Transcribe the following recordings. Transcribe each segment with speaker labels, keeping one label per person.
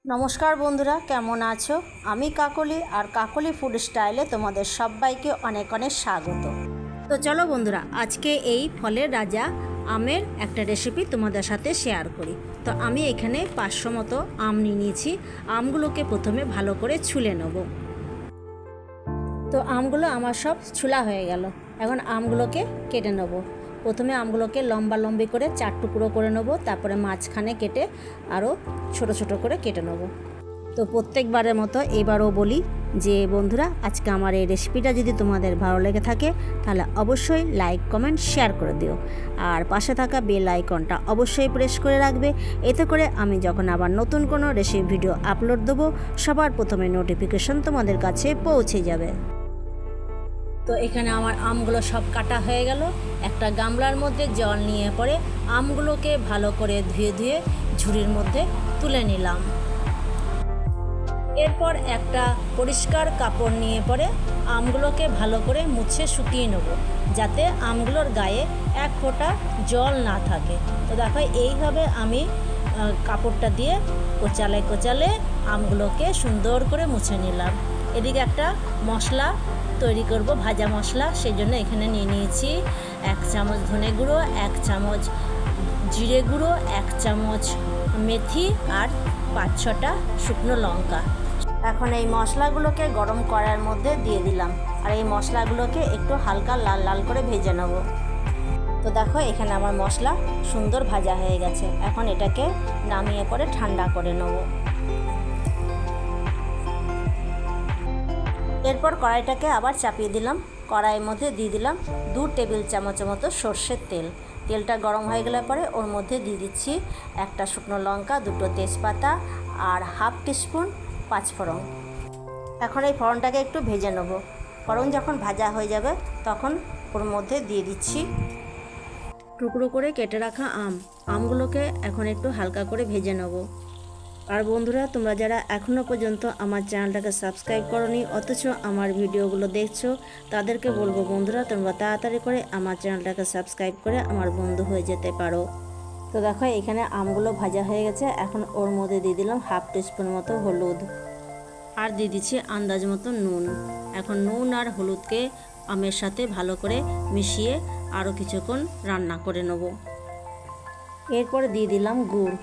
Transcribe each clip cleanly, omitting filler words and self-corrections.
Speaker 1: নমস্কার বন্ধুরা, কেমন আছো? আমি কাকলি আর কাকলি ফুড স্টাইলে তোমাদের সবাইকে অনেক অনেক স্বাগত। তো চলো বন্ধুরা, আজকে এই ফলের রাজা আমের একটা রেসিপি তোমাদের সাথে শেয়ার করি। তো আমি এখানে 500 মতো আম নিয়ে নিয়েছি। আমগুলোকে প্রথমে ভালো করে ছুলে নেব। তো আমগুলো আমার সব ছুলা হয়ে গেল। এখন আমগুলোকে কেটে নেব। প্রথমে আমগুলোকে লম্বা লম্বি করে 4 টুকরো করে নেব, তারপরে মাঝখানে কেটে আরও ছোট ছোট করে কেটে নেব। তো প্রত্যেকবারের মতো এবারও বলি যে বন্ধুরা, আজকে আমার এই রেসিপিটা যদি তোমাদের ভালো লেগে থাকে তাহলে অবশ্যই লাইক কমেন্ট শেয়ার করে দিও, আর পাশে থাকা বেল আইকনটা অবশ্যই প্রেস করে রাখবে। এতে করে আমি যখন আবার নতুন কোনো রেসিপি ভিডিও আপলোড দেবো সবার প্রথমে নোটিফিকেশন তোমাদের কাছে পৌঁছে যাবে। তো এখানে আমার আমগুলো সব কাটা হয়ে গেল। একটা গামলার মধ্যে জল নিয়ে পরে আমগুলোকে ভালো করে ধুয়ে ঝুড়ির মধ্যে তুলে নিলাম। এরপর একটা পরিষ্কার কাপড় নিয়ে পরে আমগুলোকে ভালো করে মুছে শুকিয়ে নেব, যাতে আমগুলোর গায়ে এক ফোঁটা জল না থাকে। তো দেখো এইভাবে আমি কাপড়টা দিয়ে কোচালে আমগুলোকে সুন্দর করে মুছে নিলাম। এদিকে একটা মশলা তৈরি করব, ভাজা মশলা। সেই জন্য এখানে নিয়ে নিয়েছি 1 চামচ ধনে গুঁড়ো, 1 চামচ জিরে গুঁড়ো, 1 চামচ মেথি আর 5-6টা শুকনো লঙ্কা। এখন এই মশলাগুলোকে গরম কড়াইয়ের মধ্যে দিয়ে দিলাম, আর এই মশলাগুলোকে একটু হালকা লাল লাল করে ভেজে নেব। তো দেখো এখানে আমার মশলা সুন্দর ভাজা হয়ে গেছে। এখন এটাকে নামিয়ে পরে ঠান্ডা করে নেব। এরপর কড়াইটাকে আবার চাপিয়ে দিলাম। কড়াইয়ের মধ্যে দিয়ে দিলাম 2 টেবিল চামচের মতো সর্ষের তেল। তেলটা গরম হয়ে গেলে পরে ওর মধ্যে দিয়ে দিচ্ছি 1টা শুকনো লঙ্কা, 2টো তেজপাতা আর 1/2 টিস্পুন পাঁচফোড়ন। এখন এই ফোড়নটাকে একটু ভেজে নেব। ফোড়ন যখন ভাজা হয়ে যাবে তখন ওর মধ্যে দিয়ে দিচ্ছি টুকরো করে কেটে রাখা আমগুলোকে এখন একটু হালকা করে ভেজে নেব। আর বন্ধুরা, তোমরা যারা এখনও পর্যন্ত আমার চ্যানেলটাকে সাবস্ক্রাইব করোনি অথচ আমার ভিডিওগুলো দেখছো, তাদেরকে বলবো বন্ধুরা, তোমরা তাড়াতাড়ি করে আমার চ্যানেলটাকে সাবস্ক্রাইব করে আমার বন্ধু হয়ে যেতে পারো। তো দেখো এখানে আমগুলো ভাজা হয়ে গেছে। এখন ওর মধ্যে দিয়ে দিলাম 1/2 টিস্পুন মতো হলুদ, আর দিয়ে দিচ্ছি আন্দাজ মতো নুন। এখন নুন আর হলুদকে আমের সাথে ভালো করে মিশিয়ে আরও কিছুক্ষণ রান্না করে নেব। এরপরে দিয়ে দিলাম গুড়।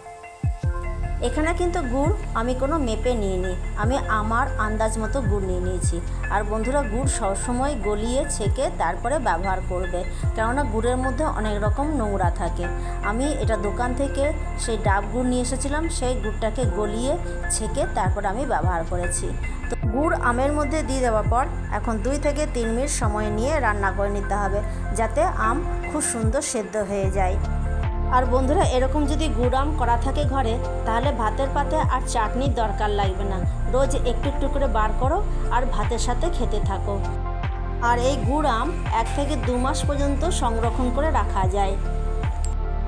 Speaker 1: এখানে কিন্তু গুড় আমি কোনো মেপে নিইনি, আমি আমার আন্দাজ মতো গুড় নিয়ে নিয়েছি। আর বন্ধুরা, গুড় সবসময় গলিয়ে ছেঁকে তারপরে ব্যবহার করবে, কেননা গুড়ের মধ্যে অনেক রকম নোংরা থাকে। আমি এটা দোকান থেকে সেই ডাব গুড় নিয়ে এসেছিলাম, সেই গুড়টাকে গলিয়ে ছেঁকে তারপর আমি ব্যবহার করেছি। তো গুড় আমের মধ্যে দিয়ে দেওয়ার পর এখন 2 থেকে 3 মিনিট সময় নিয়ে রান্না করে নিতে হবে, যাতে আম খুব সুন্দর সেদ্ধ হয়ে যায়। আর বন্ধুরা, এরকম যদি গুড় আম করা থাকে ঘরে, তাহলে ভাতের পাতে আর চাটনির দরকার লাগবে না। রোজ একটু একটু করে বার করো আর ভাতের সাথে খেতে থাকো। আর এই গুড় আম 1 থেকে 2 মাস পর্যন্ত সংরক্ষণ করে রাখা যায়।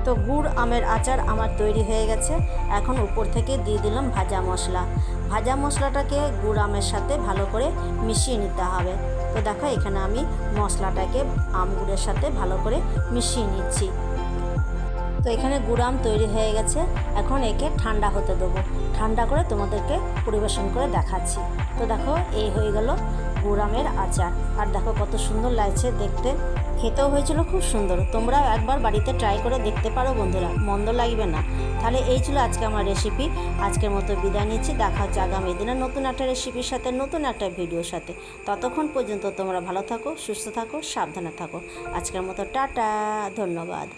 Speaker 1: তো গুড় আমের আচার আমার তৈরি হয়ে গেছে। এখন উপর থেকে দিয়ে দিলাম ভাজা মশলা। ভাজা মশলাটাকে গুড় আমের সাথে ভালো করে মিশিয়ে নিতে হবে। তো দেখো এখানে আমি মশলাটাকে আম গুড়ের সাথে ভালো করে মিশিয়ে নিচ্ছি। তো এখানে গুড় আম তৈরি হয়ে গেছে। এখন একে ঠান্ডা হতে দেবো। ঠান্ডা করে তোমাদেরকে পরিবেশন করে দেখাচ্ছি। তো দেখো এই হয়ে গেল গুড় আমের আচার। আর দেখো কত সুন্দর লাগছে দেখতে, খেতেও হয়েছিল খুব সুন্দর। তোমরাও একবার বাড়িতে ট্রাই করে দেখতে পারো বন্ধুরা, মন্দ লাগবে না। তাহলে এই ছিল আজকে আমার রেসিপি। আজকের মতো বিদায় নিচ্ছি। দেখা হচ্ছে আগামী দিনে নতুন একটা রেসিপির সাথে, নতুন একটা ভিডিওর সাথে। ততক্ষণ পর্যন্ত তোমরা ভালো থাকো, সুস্থ থাকো, সাবধানে থাকো। আজকের মতো টাটা, ধন্যবাদ।